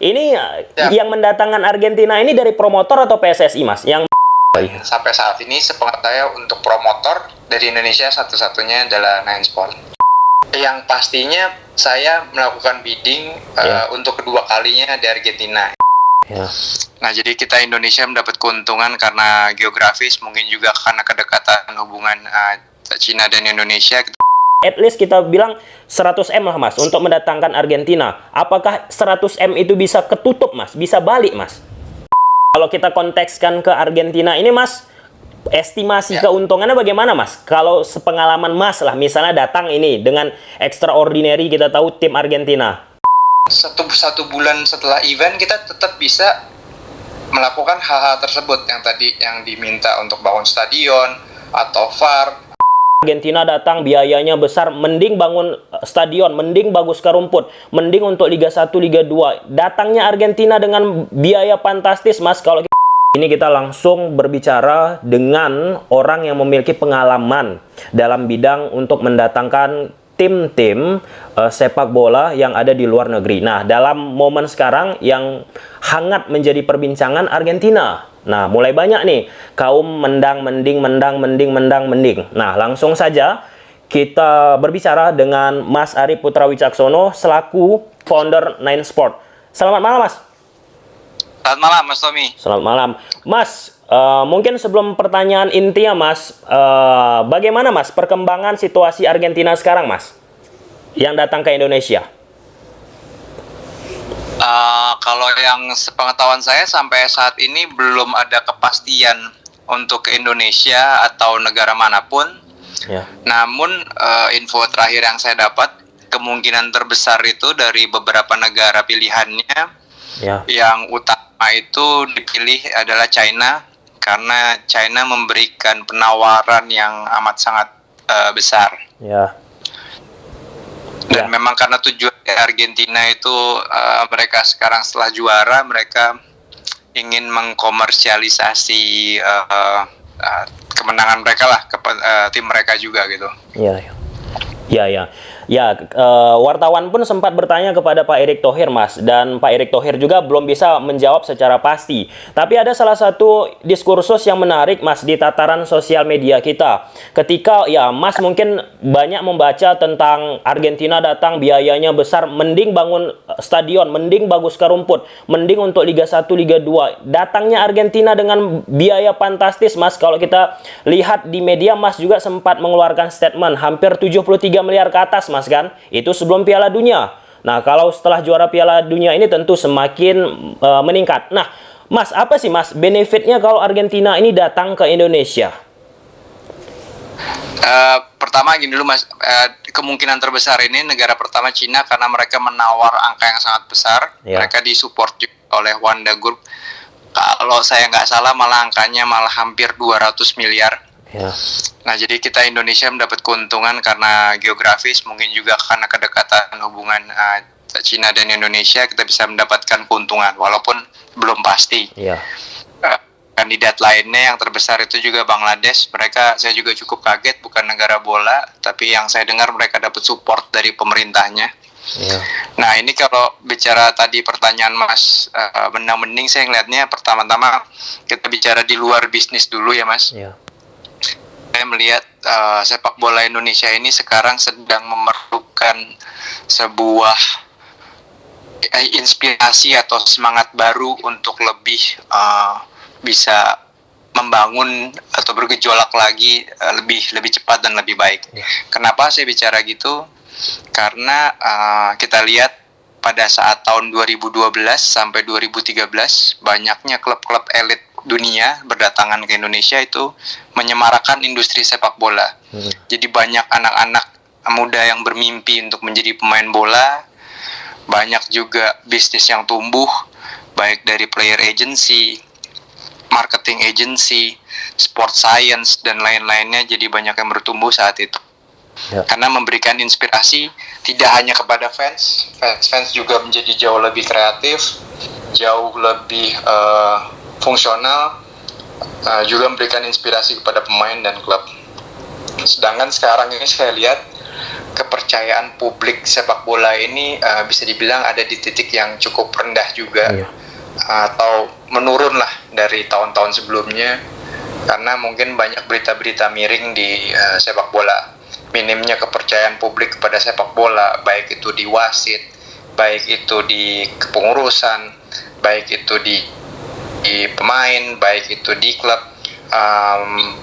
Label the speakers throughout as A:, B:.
A: Ini
B: Ya,
A: yang mendatangkan Argentina ini dari promotor atau PSSI, Mas? Yang
B: sampai saat ini sepengetahuan saya untuk promotor dari Indonesia satu-satunya adalah Nine Sport. Yang pastinya saya melakukan bidding untuk kedua kalinya di Argentina.
A: ya.
B: Nah, jadi kita Indonesia mendapat keuntungan karena geografis, mungkin juga karena kedekatan hubungan Cina dan Indonesia.
A: At least kita bilang 100M lah, Mas, untuk mendatangkan Argentina. Apakah 100M itu bisa ketutup, Mas? Bisa balik, Mas? Kalau kita kontekskan ke Argentina ini, Mas, estimasi keuntungannya bagaimana, Mas? Kalau sepengalaman Mas lah, misalnya datang ini dengan extraordinary, kita tahu tim Argentina.
B: Satu bulan setelah event kita tetap bisa melakukan hal-hal tersebut yang diminta untuk bangun stadion atau VAR.
A: Argentina datang, biayanya besar, mending bangun stadion, mending bagus ke rumput, mending untuk Liga 1, Liga 2. Datangnya Argentina dengan biaya fantastis, Mas. Kalau ini kita langsung berbicara dengan orang yang memiliki pengalaman dalam bidang untuk mendatangkan tim-tim sepak bola yang ada di luar negeri. Nah, dalam momen sekarang yang hangat menjadi perbincangan Argentina. Nah, mulai banyak nih kaum mending. Nah, langsung saja kita berbicara dengan Mas Ari Putra Wicaksono selaku founder Nine Sport. Selamat malam, Mas.
B: Selamat malam, Mas Tommy.
A: Selamat malam, Mas. Mungkin sebelum pertanyaan intinya, Mas, bagaimana, Mas, perkembangan situasi Argentina sekarang, Mas, yang datang ke Indonesia?
B: Kalau yang sepengetahuan saya sampai saat ini belum ada kepastian untuk ke Indonesia atau negara manapun.
A: Ya.
B: Namun info terakhir yang saya dapat, kemungkinan terbesar itu dari beberapa negara pilihannya, yang utama itu dipilih adalah China, karena China memberikan penawaran yang amat sangat besar.
A: Ya.
B: Dan memang karena tujuan Argentina itu mereka sekarang setelah juara, mereka ingin mengkomersialisasi kemenangan mereka lah ke tim mereka juga gitu.
A: Wartawan pun sempat bertanya kepada Pak Erick Thohir, Mas, dan Pak Erick Thohir juga belum bisa menjawab secara pasti. Tapi ada salah satu diskursus yang menarik, Mas, di tataran sosial media kita. Ketika Mas mungkin banyak membaca tentang Argentina datang, biayanya besar, mending bangun stadion, mending bagus ke rumput, mending untuk Liga 1, Liga 2. Datangnya Argentina dengan biaya fantastis, Mas. Kalau kita lihat di media, Mas juga sempat mengeluarkan statement hampir 73 miliar ke atas, Mas, kan? Itu sebelum Piala Dunia. Nah, kalau setelah juara Piala Dunia ini tentu semakin meningkat. Nah, Mas, apa sih, Mas, benefitnya kalau Argentina ini datang ke Indonesia?
B: Pertama gini dulu, Mas, kemungkinan terbesar ini negara pertama Cina, karena mereka menawar angka yang sangat besar. Mereka disupport oleh Wanda Group. Kalau saya nggak salah malah angkanya malah hampir 200 miliar. Nah, jadi kita Indonesia mendapat keuntungan karena geografis, mungkin juga karena kedekatan hubungan Cina dan Indonesia, kita bisa mendapatkan keuntungan walaupun belum pasti. Kandidat lainnya yang terbesar itu juga Bangladesh. Mereka, saya juga cukup kaget, bukan negara bola, tapi yang saya dengar mereka dapat support dari pemerintahnya. Nah, ini kalau bicara tadi pertanyaan Mas, mending saya ngelihatnya pertama-tama kita bicara di luar bisnis dulu ya, Mas. Saya melihat sepak bola Indonesia ini sekarang sedang memerlukan sebuah inspirasi atau semangat baru untuk lebih bisa membangun atau bergejolak lagi lebih cepat dan lebih baik. Kenapa saya bicara gitu? Karena kita lihat pada saat tahun 2012 sampai 2013 banyaknya klub-klub elit dunia berdatangan ke Indonesia itu menyemarakan industri sepak bola. Jadi banyak anak-anak muda yang bermimpi untuk menjadi pemain bola. Banyak juga bisnis yang tumbuh, baik dari player agency, marketing agency, sport science, dan lain-lainnya. Jadi banyak yang bertumbuh saat itu. Karena memberikan inspirasi tidak hanya kepada fans juga menjadi jauh lebih kreatif, jauh lebih fungsional, juga memberikan inspirasi kepada pemain dan klub. Sedangkan sekarang ini saya lihat kepercayaan publik sepak bola ini bisa dibilang ada di titik yang cukup rendah juga, atau menurun lah dari tahun-tahun sebelumnya, karena mungkin banyak berita-berita miring di sepak bola. Minimnya kepercayaan publik kepada sepak bola, baik itu di wasit, baik itu di kepengurusan, baik itu di pemain, baik itu di klub.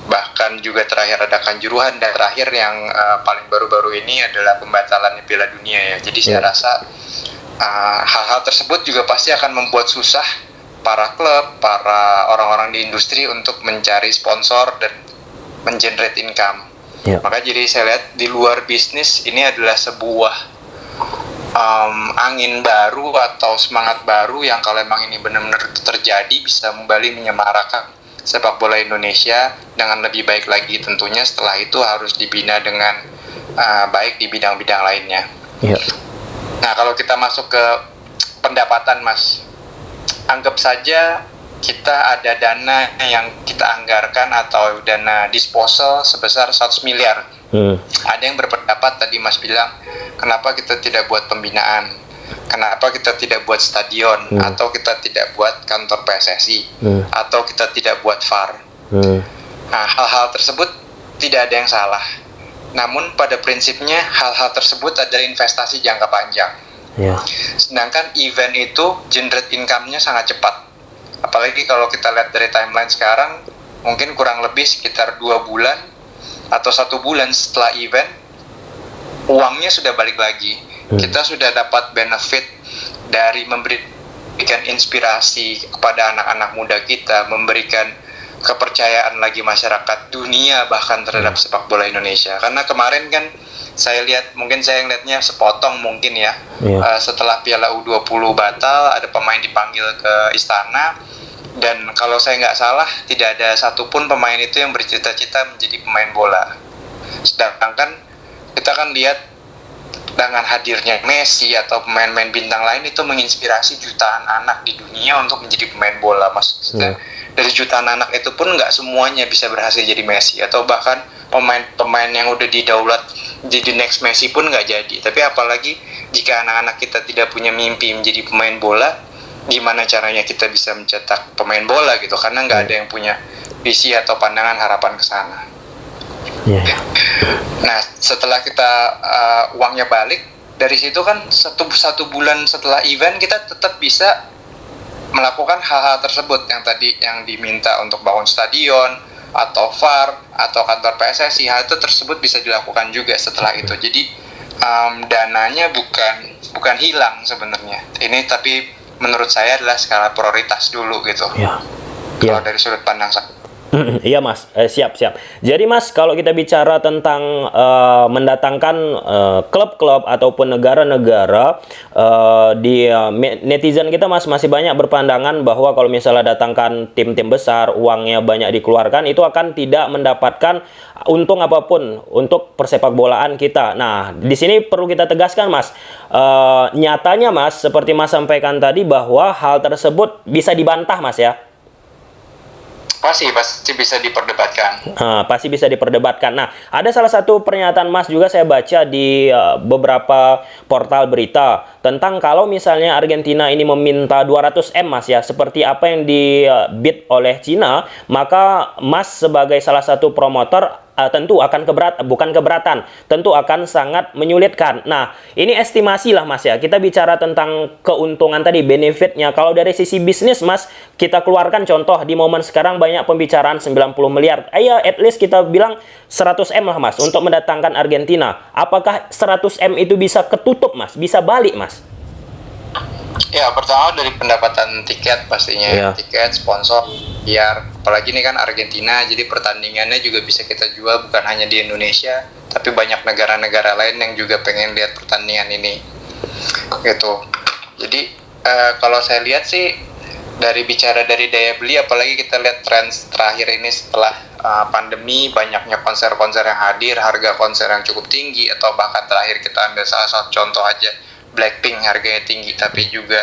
B: Bahkan juga terakhir ada kanjuruhan, dan terakhir yang paling baru-baru ini adalah pembatalan Piala Dunia ya. Jadi saya rasa hal-hal tersebut juga pasti akan membuat susah para klub, para orang-orang di industri untuk mencari sponsor dan mengenerate income. Maka jadi saya lihat di luar bisnis ini adalah sebuah angin baru atau semangat baru yang kalau emang ini benar-benar terjadi bisa kembali menyemarakan sepak bola Indonesia dengan lebih baik lagi. Tentunya setelah itu harus dibina dengan baik di bidang-bidang lainnya. Nah, kalau kita masuk ke pendapatan, Mas, anggap saja kita ada dana yang kita anggarkan atau dana disposal sebesar 100 miliar. Ada yang berpendapat tadi Mas bilang, kenapa kita tidak buat pembinaan? Kenapa kita tidak buat stadion, atau kita tidak buat kantor PSSI, atau kita tidak buat VAR? Nah, hal-hal tersebut tidak ada yang salah. Namun pada prinsipnya hal-hal tersebut adalah investasi jangka panjang. Sedangkan event itu generate income-nya sangat cepat. Apalagi kalau kita lihat dari timeline sekarang, mungkin kurang lebih sekitar 2 bulan atau 1 bulan setelah event, uangnya sudah balik lagi. Kita sudah dapat benefit dari memberikan inspirasi kepada anak-anak muda kita, memberikan kepercayaan lagi masyarakat dunia bahkan terhadap sepak bola Indonesia. Karena kemarin kan saya lihat, mungkin saya ngeliatnya sepotong mungkin ya, setelah Piala U20 batal, ada pemain dipanggil ke istana, dan kalau saya nggak salah tidak ada satupun pemain itu yang bercita-cita menjadi pemain bola. Sedangkan kita kan lihat dengan hadirnya Messi atau pemain-pemain bintang lain itu menginspirasi jutaan anak di dunia untuk menjadi pemain bola. Maksudnya dari jutaan anak itu pun nggak semuanya bisa berhasil jadi Messi, atau bahkan pemain-pemain yang udah didaulat jadi next Messi pun nggak jadi. Tapi apalagi jika anak-anak kita tidak punya mimpi menjadi pemain bola, gimana caranya kita bisa mencetak pemain bola gitu, karena nggak ada yang punya visi atau pandangan harapan ke sana. Nah, setelah kita uangnya balik dari situ kan, satu bulan setelah event kita tetap bisa melakukan hal-hal tersebut yang tadi yang diminta untuk bangun stadion atau VAR atau kantor PSSI. Hal itu tersebut bisa dilakukan juga setelah itu. Jadi dananya bukan hilang sebenarnya. Ini tapi menurut saya adalah skala prioritas dulu gitu. Kalau dari sudut pandang saya.
A: Iya Mas, siap. Jadi Mas, kalau kita bicara tentang mendatangkan klub-klub ataupun negara-negara, di netizen kita Mas masih banyak berpandangan bahwa kalau misalnya datangkan tim-tim besar, uangnya banyak dikeluarkan, itu akan tidak mendapatkan untung apapun untuk persepak bolaan kita. Nah, di sini perlu kita tegaskan Mas, nyatanya Mas, seperti Mas sampaikan tadi bahwa hal tersebut bisa dibantah Mas ya.
B: Pasti bisa diperdebatkan.
A: Pasti bisa diperdebatkan. Nah, ada salah satu pernyataan Mas juga saya baca di beberapa portal berita tentang kalau misalnya Argentina ini meminta 200 M Mas ya, seperti apa yang di-bid oleh Cina, maka Mas sebagai salah satu promotor tentu akan bukan keberatan, tentu akan sangat menyulitkan. Nah, ini estimasi lah Mas ya. Kita bicara tentang keuntungan tadi, benefitnya. Kalau dari sisi bisnis Mas, kita keluarkan contoh di momen sekarang banyak pembicaraan 90 miliar. Ayo, at least kita bilang 100 M lah Mas untuk mendatangkan Argentina. Apakah 100 M itu bisa ketutup Mas? Bisa balik Mas?
B: Ya, pertama dari pendapatan tiket pastinya, tiket, sponsor, biar apalagi ini kan Argentina, jadi pertandingannya juga bisa kita jual bukan hanya di Indonesia, tapi banyak negara-negara lain yang juga pengen lihat pertandingan ini, gitu. Jadi kalau saya lihat sih bicara dari daya beli, apalagi kita lihat tren terakhir ini setelah pandemi, banyaknya konser-konser yang hadir, harga konser yang cukup tinggi, atau bahkan terakhir kita ambil salah satu contoh aja, Blackpink harganya tinggi tapi juga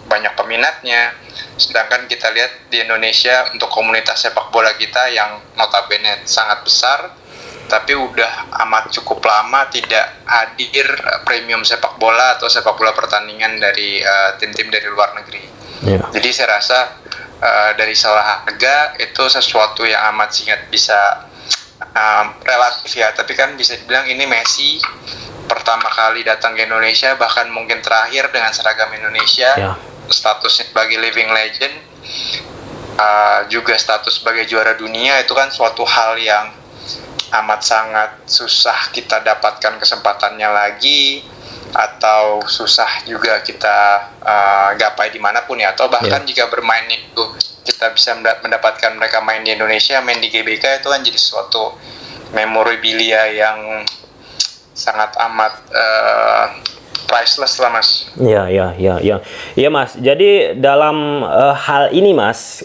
B: banyak peminatnya. Sedangkan kita lihat di Indonesia untuk komunitas sepak bola kita yang notabene sangat besar, tapi udah amat cukup lama tidak hadir premium sepak bola atau sepak bola pertandingan dari tim-tim dari luar negeri. Jadi saya rasa dari salah harga itu sesuatu yang amat sangat bisa relatif ya, tapi kan bisa dibilang ini Messi pertama kali datang ke Indonesia, bahkan mungkin terakhir dengan seragam Indonesia, statusnya sebagai living legend, juga status sebagai juara dunia, itu kan suatu hal yang amat sangat susah kita dapatkan kesempatannya lagi, atau susah juga kita gapai dimanapun ya, atau bahkan jika bermain itu kita bisa mendapatkan mereka main di Indonesia, main di GBK, itu kan jadi suatu memorabilia yang sangat amat priceless lah Mas.
A: Iya Mas. Jadi dalam hal ini Mas,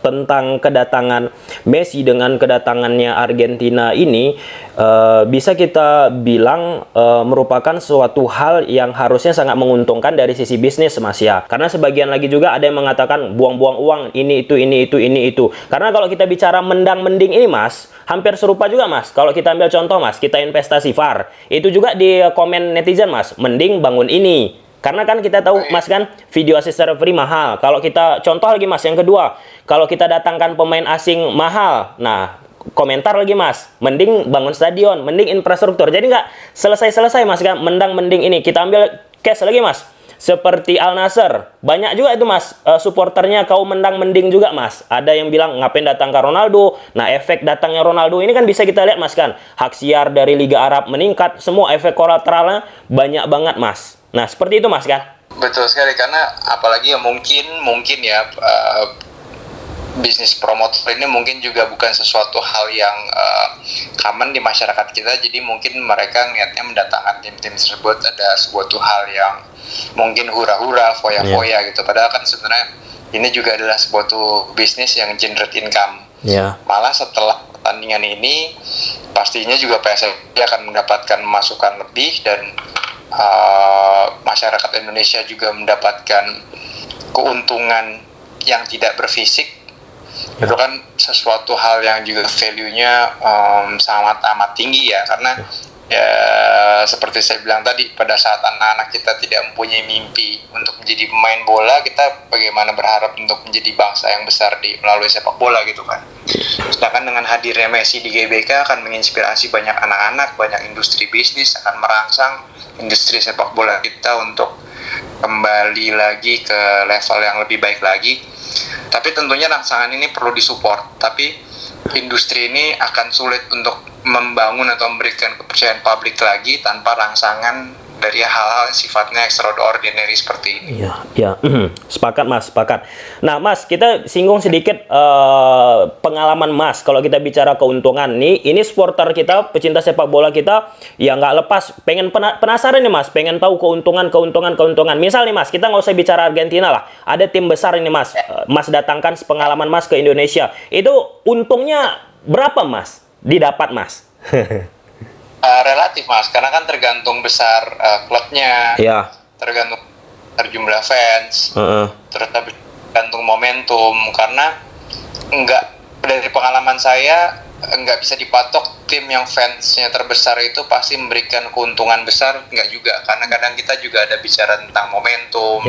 A: tentang kedatangan Messi dengan kedatangannya Argentina ini, bisa kita bilang merupakan suatu hal yang harusnya sangat menguntungkan dari sisi bisnis Mas ya. Karena sebagian lagi juga ada yang mengatakan buang-buang uang, ini itu. Karena kalau kita bicara mendang-mending ini Mas, hampir serupa juga Mas. Kalau kita ambil contoh Mas, kita investasi VAR, itu juga di komen netizen Mas, mending bangun ini. Karena kan kita tahu Mas kan, video assist referee mahal. Kalau kita contoh lagi Mas, yang kedua, kalau kita datangkan pemain asing mahal, nah komentar lagi Mas, mending bangun stadion, mending infrastruktur. Jadi nggak selesai Mas kan, mending ini. Kita ambil case lagi Mas, seperti Al Nassr, banyak juga itu Mas, supporternya kaum mending juga Mas. Ada yang bilang ngapain datang ke Ronaldo. Nah, efek datangnya Ronaldo ini kan bisa kita lihat Mas kan, hak siar dari Liga Arab meningkat, semua efek kolateralnya banyak banget Mas. Nah, seperti itu Mas kan.
B: Betul sekali, karena apalagi ya mungkin ya bisnis promotor ini mungkin juga bukan sesuatu hal yang common di masyarakat kita. Jadi mungkin mereka niatnya mendatangkan tim-tim tersebut ada suatu hal yang mungkin hura-hura, foya-foya gitu. Padahal kan sebenarnya ini juga adalah suatu bisnis yang generate income. Malah setelah pertandingan ini pastinya juga PSSI akan mendapatkan masukan lebih, dan masyarakat Indonesia juga mendapatkan keuntungan yang tidak berfisik. Itu kan sesuatu hal yang juga value-nya sangat amat tinggi ya, karena ya seperti saya bilang tadi, pada saat anak-anak kita tidak mempunyai mimpi untuk menjadi pemain bola, kita bagaimana berharap untuk menjadi bangsa yang besar melalui sepak bola gitu kan. Sedangkan dengan hadirnya Messi di GBK akan menginspirasi banyak anak-anak, banyak industri bisnis, akan merangsang industri sepak bola kita untuk kembali lagi ke level yang lebih baik lagi. Tapi tentunya rangsangan ini perlu disupport, tapi industri ini akan sulit untuk membangun atau memberikan kepercayaan publik lagi tanpa rangsangan dari hal-hal sifatnya extraordinary seperti ini.
A: Sepakat Mas, sepakat. Nah Mas, kita singgung sedikit pengalaman Mas. Kalau kita bicara keuntungan nih, ini supporter kita, pecinta sepak bola kita, ya nggak lepas pengen penasaran nih Mas, pengen tahu keuntungan. Misal nih Mas, kita nggak usah bicara Argentina lah, ada tim besar ini Mas, Mas datangkan pengalaman Mas ke Indonesia, itu untungnya berapa Mas didapat Mas?
B: Relatif Mas, karena kan tergantung besar klubnya, tergantung jumlah fans, tergantung momentum. Karena dari pengalaman saya nggak bisa dipatok tim yang fansnya terbesar itu pasti memberikan keuntungan besar, nggak juga. Karena kadang kita juga ada bicara tentang momentum,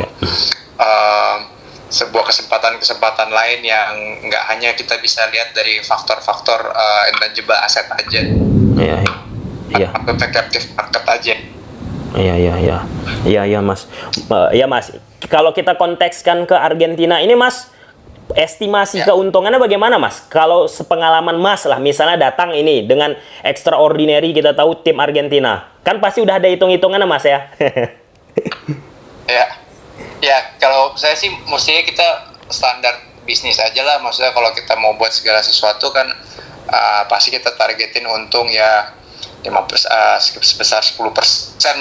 B: sebuah kesempatan lain yang nggak hanya kita bisa lihat dari faktor-faktor intangible aset aja. Atau captive market aja.
A: Iya Mas. Ya Mas, kalau kita kontekskan ke Argentina ini Mas, estimasi keuntungannya bagaimana Mas? Kalau sepengalaman Mas lah, misalnya datang ini dengan extraordinary, kita tahu tim Argentina, kan pasti udah ada hitung-hitungannya Mas ya.
B: Ya kalau saya sih mestinya kita standar bisnis aja lah. Maksudnya kalau kita mau buat segala sesuatu kan pasti kita targetin untung ya sebesar 10%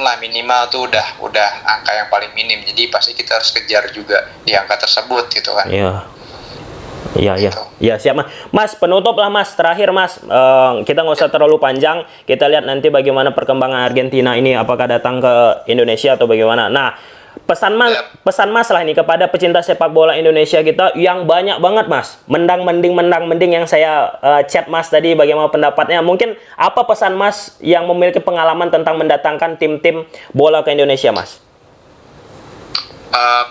B: lah minimal, tuh udah angka yang paling minim. Jadi pasti kita harus kejar juga di angka tersebut gitu kan.
A: Iya siap Mas. Penutup lah Mas, terakhir Mas, kita nggak usah terlalu panjang, kita lihat nanti bagaimana perkembangan Argentina ini, apakah datang ke Indonesia atau bagaimana. Nah, pesan Mas lah ini kepada pecinta sepak bola Indonesia kita yang banyak banget Mas. Mendang mending yang saya chat Mas tadi, bagaimana pendapatnya? Mungkin apa pesan Mas yang memiliki pengalaman tentang mendatangkan tim-tim bola ke Indonesia, Mas?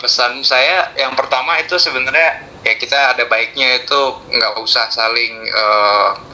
B: Pesan saya yang pertama itu sebenarnya ya kita ada baiknya itu nggak usah saling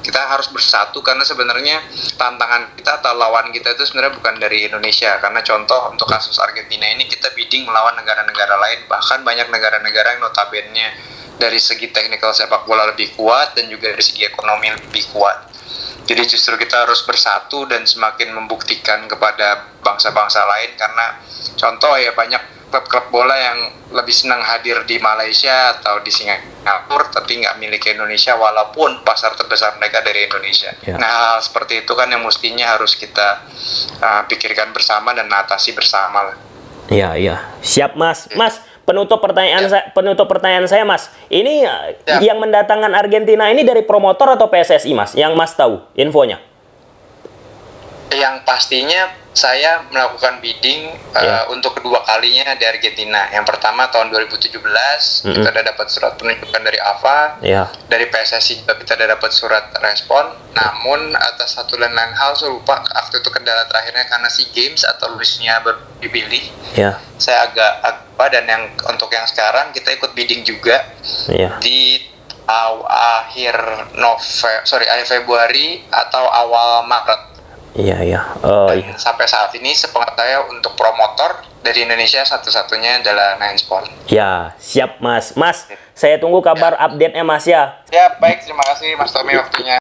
B: kita harus bersatu, karena sebenarnya tantangan kita atau lawan kita itu sebenarnya bukan dari Indonesia. Karena contoh untuk kasus Argentina ini kita bidding melawan negara-negara lain, bahkan banyak negara-negara yang notabene dari segi teknikal sepak bola lebih kuat dan juga dari segi ekonomi lebih kuat. Jadi justru kita harus bersatu dan semakin membuktikan kepada bangsa-bangsa lain, karena contoh ya banyak klub-klub bola yang lebih senang hadir di Malaysia atau di Singapura tapi nggak milik Indonesia walaupun pasar terbesar mereka dari Indonesia.
A: Ya.
B: Nah, hal seperti itu kan yang mestinya harus kita pikirkan bersama dan atasi bersama lah.
A: Iya, iya. Siap, Mas. Mas, penutup pertanyaan saya, Mas. Ini yang mendatangkan Argentina ini dari promotor atau PSSI, Mas? Yang Mas tahu infonya?
B: Yang pastinya saya melakukan bidding untuk kedua kalinya di Argentina. Yang pertama tahun 2017 kita udah dapat surat penunjukan dari AFA, dari PSSI juga kita udah dapat surat respon. Namun atas satu dan lain hal saya lupa waktu itu kendala terakhirnya karena SEA Games atau lulusnya baru dipilih. Saya agak dan yang untuk yang sekarang kita ikut bidding juga di akhir Februari atau awal Maret. Sampai saat ini sepengetahuan saya untuk promotor dari Indonesia satu-satunya adalah Nine Sport.
A: Ya, siap Mas. Mas, saya tunggu kabar update-nya Mas ya.
B: Ya, baik, terima kasih Mas Tommy waktunya.